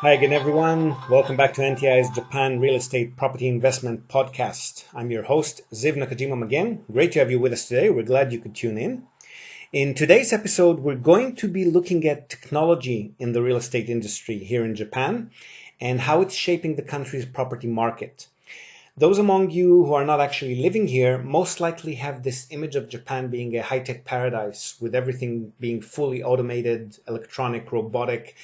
Hi again, everyone. Welcome back to NTI's Japan Real Estate Property Investment Podcast. I'm your host, Ziv Nakajima again. Great to have you with us today. We're glad you could tune in. In today's episode, we're going to be looking at technology in the real estate industry here in Japan and how it's shaping the country's property market. Those among you who are not actually living here most likely have this image of Japan being a high-tech paradise with everything being fully automated, electronic, robotic,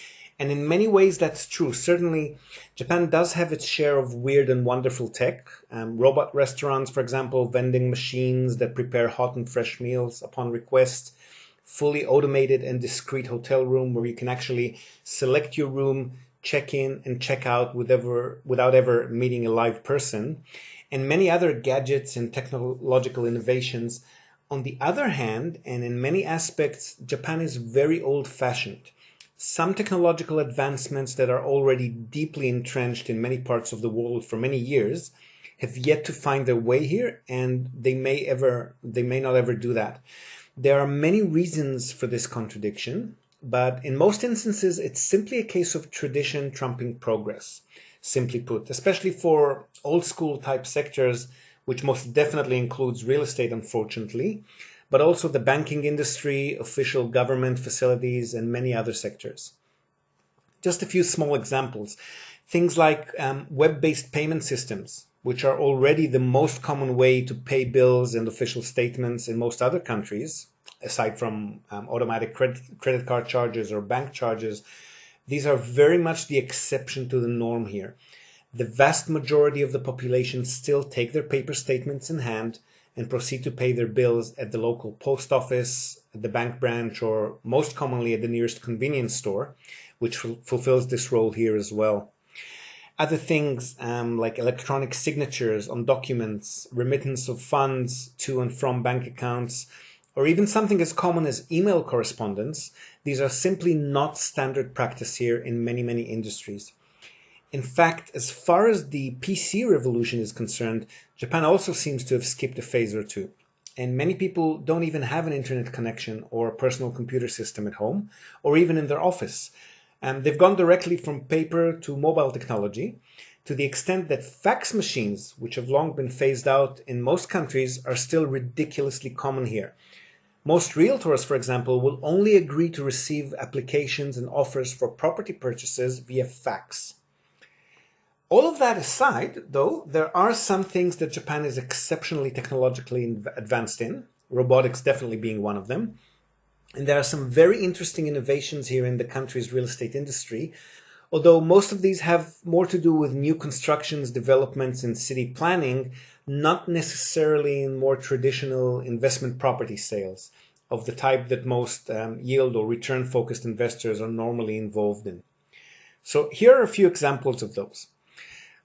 and in many ways that's true. Certainly, Japan does have its share of weird and wonderful tech. Robot restaurants, for example, vending machines that prepare hot and fresh meals upon request, fully automated and discreet hotel room where you can actually select your room, check in and check out without ever meeting a live person, and many other gadgets and technological innovations. On the other hand, and in many aspects, Japan is very old-fashioned. Some technological advancements that are already deeply entrenched in many parts of the world for many years have yet to find their way here, and they may not ever do that. There are many reasons for this contradiction, but in most instances, it's simply a case of tradition trumping progress, simply put, especially for old school type sectors, which most definitely includes real estate, unfortunately, but also the banking industry, official government facilities, and many other sectors. Just a few small examples. Things like web-based payment systems, which are already the most common way to pay bills and official statements in most other countries, aside from automatic credit card charges or bank charges. These are very much the exception to the norm here. The vast majority of the population still take their paper statements in hand and proceed to pay their bills at the local post office, at the bank branch, or most commonly at the nearest convenience store, which fulfills this role here as well. Other things like electronic signatures on documents, remittance of funds to and from bank accounts, or even something as common as email correspondence, these are simply not standard practice here in many, many industries. In fact, as far as the PC revolution is concerned, Japan also seems to have skipped a phase or two. And many people don't even have an internet connection or a personal computer system at home, or even in their office. And they've gone directly from paper to mobile technology, to the extent that fax machines, which have long been phased out in most countries, are still ridiculously common here. Most realtors, for example, will only agree to receive applications and offers for property purchases via fax. All of that aside, though, there are some things that Japan is exceptionally technologically advanced in, robotics definitely being one of them. And there are some very interesting innovations here in the country's real estate industry, although most of these have more to do with new constructions, developments, and city planning, not necessarily in more traditional investment property sales of the type that most yield or return focused investors are normally involved in. So here are a few examples of those.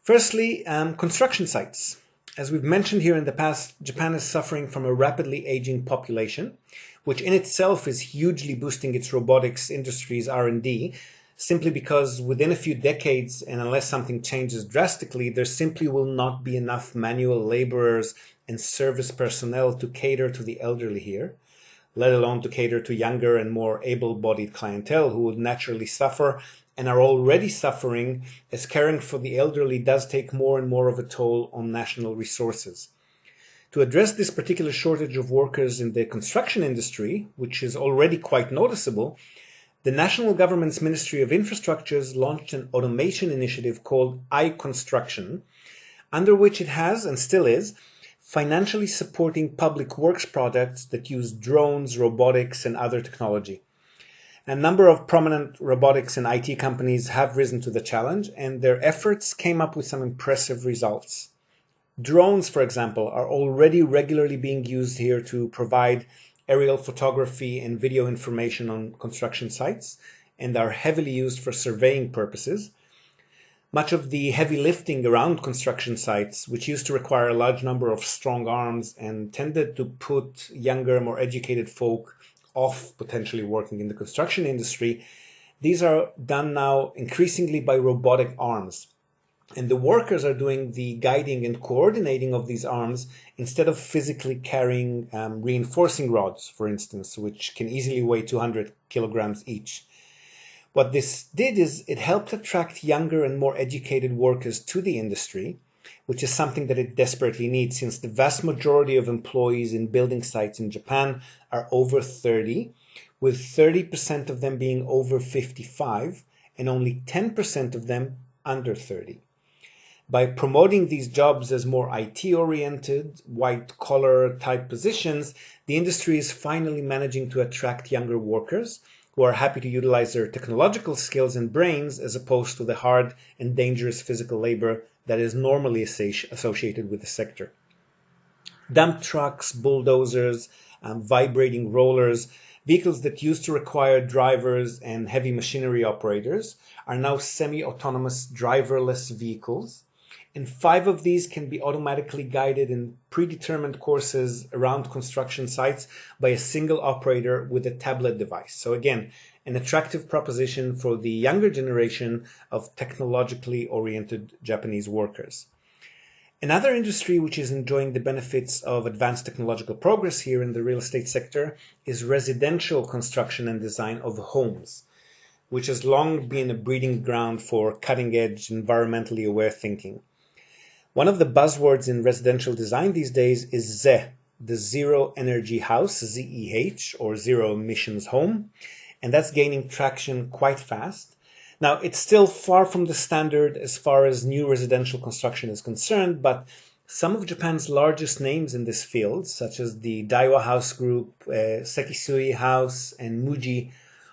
Firstly, construction sites. As we've mentioned here in the past, Japan is suffering from a rapidly aging population, which in itself is hugely boosting its robotics industry's R&D, simply because within a few decades, and unless something changes drastically, there simply will not be enough manual laborers and service personnel to cater to the elderly here, let alone to cater to younger and more able-bodied clientele who would naturally suffer and are already suffering, as caring for the elderly does take more and more of a toll on national resources. To address this particular shortage of workers in the construction industry, which is already quite noticeable, the national government's Ministry of Infrastructures launched an automation initiative called iConstruction, under which it has, and still is, financially supporting public works projects that use drones, robotics, and other technology. A number of prominent robotics and IT companies have risen to the challenge, and their efforts came up with some impressive results. Drones, for example, are already regularly being used here to provide aerial photography and video information on construction sites, and are heavily used for surveying purposes. Much of the heavy lifting around construction sites, which used to require a large number of strong arms and tended to put younger, more educated folk off potentially working in the construction industry, these are done now increasingly by robotic arms. And the workers are doing the guiding and coordinating of these arms instead of physically carrying reinforcing rods, for instance, which can easily weigh 200 kilograms each. What this did is it helped attract younger and more educated workers to the industry, which is something that it desperately needs since the vast majority of employees in building sites in Japan are over 30, with 30% of them being over 55 and only 10% of them under 30. By promoting these jobs as more IT-oriented, white-collar type positions, the industry is finally managing to attract younger workers who are happy to utilize their technological skills and brains as opposed to the hard and dangerous physical labor that is normally associated with the sector. Dump trucks, bulldozers, vibrating rollers, vehicles that used to require drivers and heavy machinery operators are now semi-autonomous driverless vehicles. And 5 of these can be automatically guided in predetermined courses around construction sites by a single operator with a tablet device. So again, an attractive proposition for the younger generation of technologically oriented Japanese workers. Another industry which is enjoying the benefits of advanced technological progress here in the real estate sector is residential construction and design of homes, which has long been a breeding ground for cutting-edge, environmentally aware thinking. One of the buzzwords in residential design these days is ZE, the Zero Energy House, ZEH, or Zero Emissions Home, and that's gaining traction quite fast. Now, it's still far from the standard as far as new residential construction is concerned, but some of Japan's largest names in this field, such as the Daiwa House Group, Sekisui House, and Muji,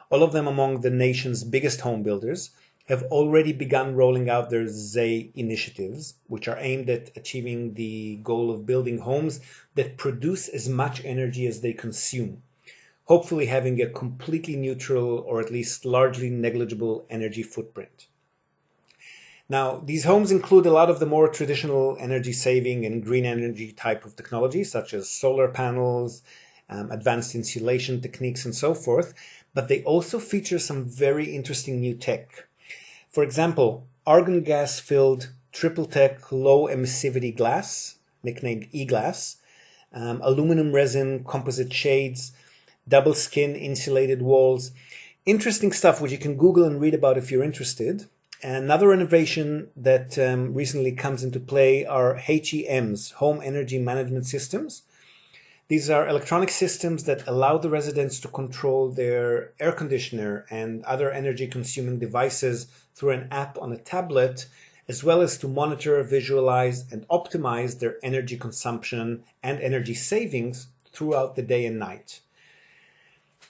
all of them among the nation's biggest home builders, have already begun rolling out their ZEI initiatives, which are aimed at achieving the goal of building homes that produce as much energy as they consume, hopefully having a completely neutral or at least largely negligible energy footprint. Now, these homes include a lot of the more traditional energy saving and green energy type of technology, such as solar panels, advanced insulation techniques, and so forth, but they also feature some very interesting new tech. For example, argon gas-filled triple-tech low-emissivity glass, nicknamed e-glass, aluminum resin composite shades, double-skin insulated walls. Interesting stuff which you can Google and read about if you're interested. Another innovation that recently comes into play are HEMs, Home Energy Management Systems. These are electronic systems that allow the residents to control their air conditioner and other energy-consuming devices through an app on a tablet, as well as to monitor, visualize, and optimize their energy consumption and energy savings throughout the day and night.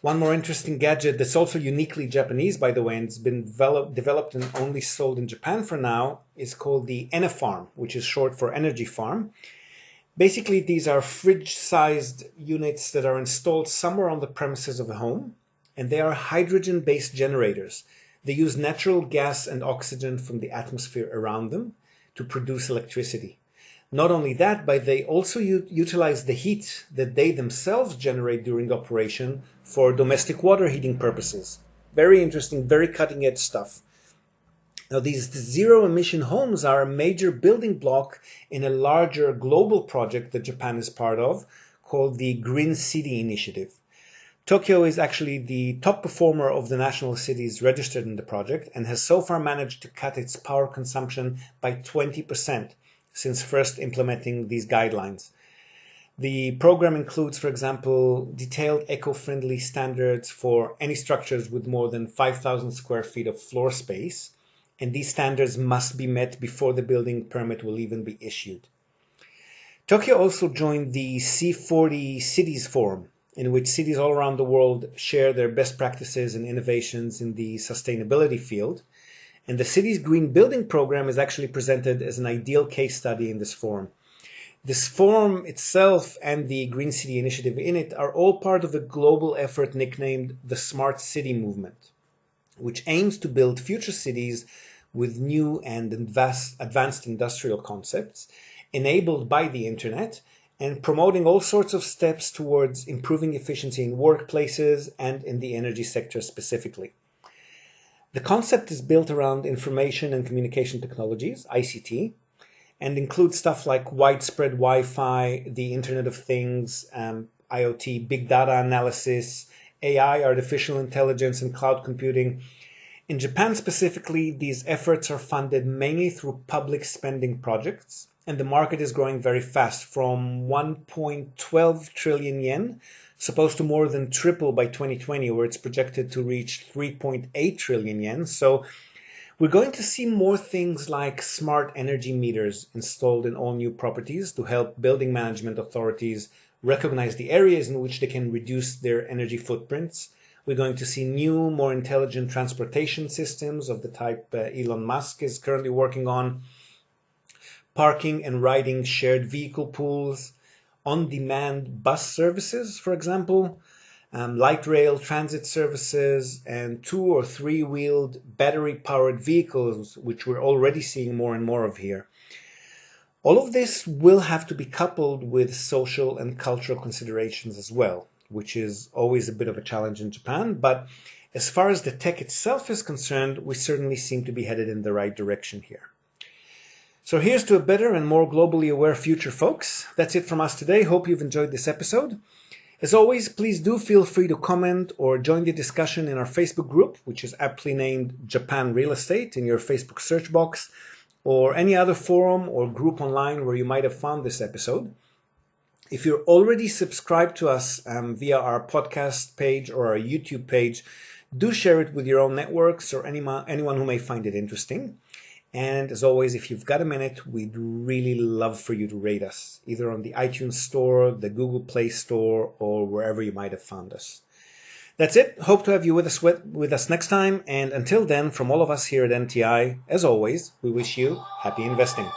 One more interesting gadget that's also uniquely Japanese, by the way, and it's been developed and only sold in Japan for now, is called the Enefarm, which is short for Energy Farm. Basically, these are fridge-sized units that are installed somewhere on the premises of a home, and they are hydrogen-based generators. They use natural gas and oxygen from the atmosphere around them to produce electricity. Not only that, but they also utilize the heat that they themselves generate during operation for domestic water heating purposes. Very interesting, very cutting-edge stuff. Now, these zero-emission homes are a major building block in a larger global project that Japan is part of, called the Green City Initiative. Tokyo is actually the top performer of the national cities registered in the project and has so far managed to cut its power consumption by 20% since first implementing these guidelines. The program includes, for example, detailed eco-friendly standards for any structures with more than 5,000 square feet of floor space, and these standards must be met before the building permit will even be issued. Tokyo also joined the C40 Cities Forum, in which cities all around the world share their best practices and innovations in the sustainability field, and the city's green building program is actually presented as an ideal case study in this forum. This forum itself and the Green City Initiative in it are all part of a global effort nicknamed the Smart City Movement, which aims to build future cities with new and advanced industrial concepts enabled by the internet and promoting all sorts of steps towards improving efficiency in workplaces and in the energy sector specifically. The concept is built around information and communication technologies, ICT, and includes stuff like widespread Wi-Fi, the Internet of Things, IoT, big data analysis, AI, artificial intelligence, and cloud computing. In Japan specifically, these efforts are funded mainly through public spending projects, and the market is growing very fast from 1.12 trillion yen, supposed to more than triple by 2020, where it's projected to reach 3.8 trillion yen. So we're going to see more things like smart energy meters installed in all new properties to help building management authorities recognize the areas in which they can reduce their energy footprints. We're going to see new, more intelligent transportation systems of the type Elon Musk is currently working on, parking and riding shared vehicle pools, on-demand bus services, for example, light rail transit services, and 2 or 3-wheeled battery-powered vehicles, which we're already seeing more and more of here. All of this will have to be coupled with social and cultural considerations as well, which is always a bit of a challenge in Japan. But as far as the tech itself is concerned, we certainly seem to be headed in the right direction here. So here's to a better and more globally aware future, folks. That's it from us today. Hope you've enjoyed this episode. As always, please do feel free to comment or join the discussion in our Facebook group, which is aptly named Japan Real Estate in your Facebook search box, or any other forum or group online where you might have found this episode. If you're already subscribed to us via our podcast page or our YouTube page, do share it with your own networks or anyone who may find it interesting. And as always, if you've got a minute, we'd really love for you to rate us, either on the iTunes Store, the Google Play Store, or wherever you might have found us. That's it. Hope to have you with us next time. And until then, from all of us here at NTI, as always, we wish you happy investing.